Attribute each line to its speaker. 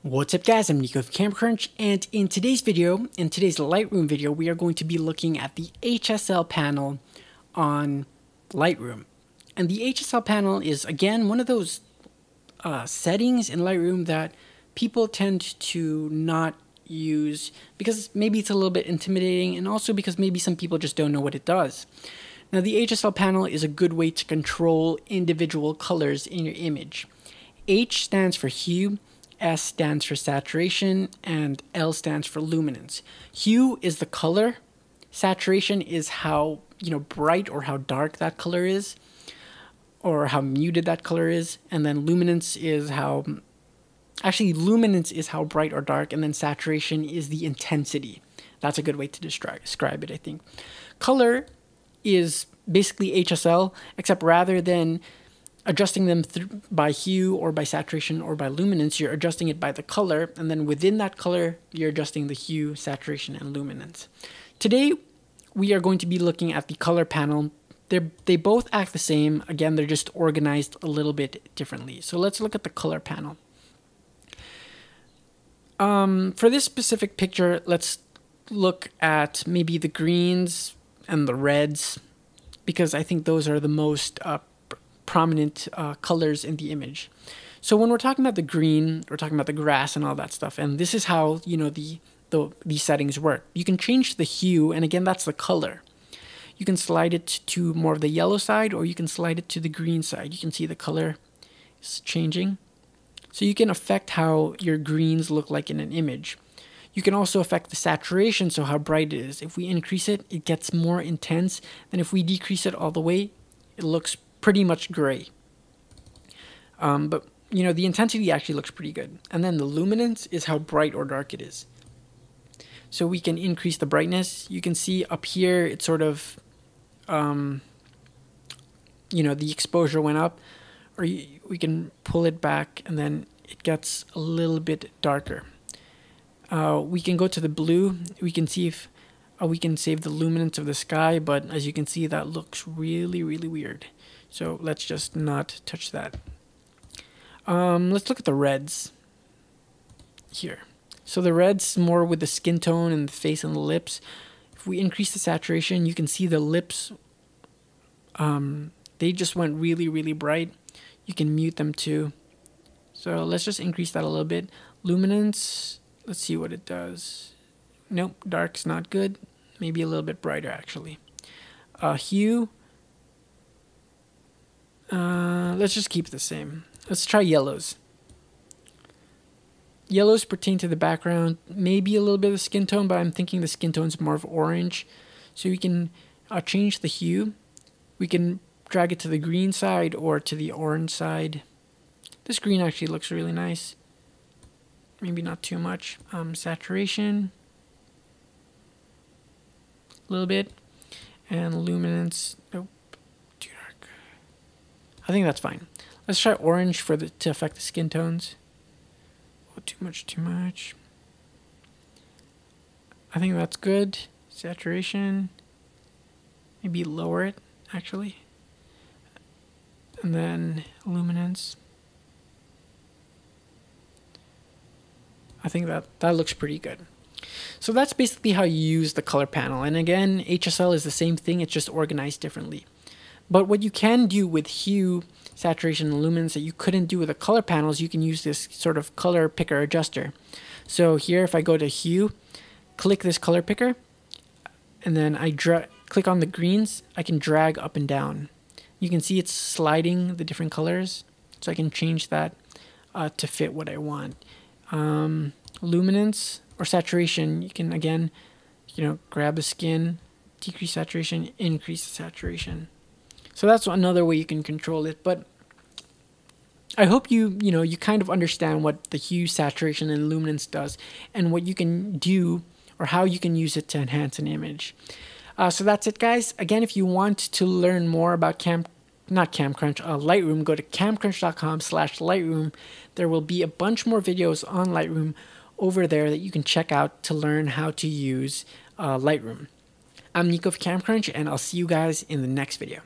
Speaker 1: What's up guys, I'm Nico of Camera Crunch, and in today's Lightroom video, we are going to be looking at the Hsl panel on Lightroom. And the Hsl panel is, again, one of those settings in Lightroom that people tend to not use because maybe it's a little bit intimidating, and also because maybe some people just don't know what it does. Now, the Hsl panel is a good way to control individual colors in your image. H stands for hue, S stands for saturation, and L stands for luminance. Hue is the color, saturation is how bright or how dark that color is, or how muted that color is, and then luminance is how bright or dark, and then saturation is the intensity. That's a good way to describe it, I think. Color is basically Hsl, except rather than adjusting them by hue or by saturation or by luminance, you're adjusting it by the color, and then within that color, you're adjusting the hue, saturation, and luminance. Today, we are going to be looking at the color panel. They both act the same. Again, they're just organized a little bit differently. So let's look at the color panel. For this specific picture, let's look at maybe the greens and the reds, because I think those are the most prominent colors in the image. So when we're talking about the green, we're talking about the grass and all that stuff, and this is how these settings work. You can change the hue, and again, that's the color. You can slide it to more of the yellow side, or you can slide it to the green side. You can see the color is changing. So you can affect how your greens look like in an image. You can also affect the saturation, so how bright it is. If we increase it, it gets more intense. Then if we decrease it all the way, it looks pretty much gray. But the intensity actually looks pretty good. And then the luminance is how bright or dark it is. So we can increase the brightness. You can see up here, it's sort of, the exposure went up, or we can pull it back, and then it gets a little bit darker. We can go to the blue. We can see if we can save the luminance of the sky, but as you can see, that looks really, really weird. So let's just not touch that. Let's look at the reds here. So the reds more with the skin tone and the face and the lips. If we increase the saturation, you can see the lips, they just went really, really bright. You can mute them too. So let's just increase that a little bit. Luminance, let's see what it does. Nope, dark's not good. Maybe a little bit brighter actually. Hue, let's just keep it the same. Let's try yellows. Yellows pertain to the background, maybe a little bit of skin tone, but I'm thinking the skin tone's more of orange. So we can change the hue. We can drag it to the green side or to the orange side. This green actually looks really nice. Maybe not too much. Saturation, a little bit, and luminance. Nope, too dark. I think that's fine. Let's try orange to affect the skin tones. Oh, too much. I think that's good. Saturation, maybe lower it actually, and then luminance. I think that looks pretty good. So that's basically how you use the color panel. And again, Hsl is the same thing, it's just organized differently. But what you can do with hue, saturation, and luminance that you couldn't do with the color panels, you can use this sort of color picker adjuster. So here, if I go to hue, click this color picker, and then I click on the greens, I can drag up and down. You can see it's sliding the different colors, so I can change that to fit what I want. Luminance or saturation, you can again, grab the skin, decrease saturation, increase the saturation. So that's another way you can control it. But I hope you kind of understand what the hue, saturation, and luminance does, and what you can do or how you can use it to enhance an image. So that's it, guys. Again, if you want to learn more about Lightroom, go to camcrunch.com/Lightroom. There will be a bunch more videos on Lightroom over there that you can check out to learn how to use Lightroom. I'm Nico of Camcrunch, and I'll see you guys in the next video.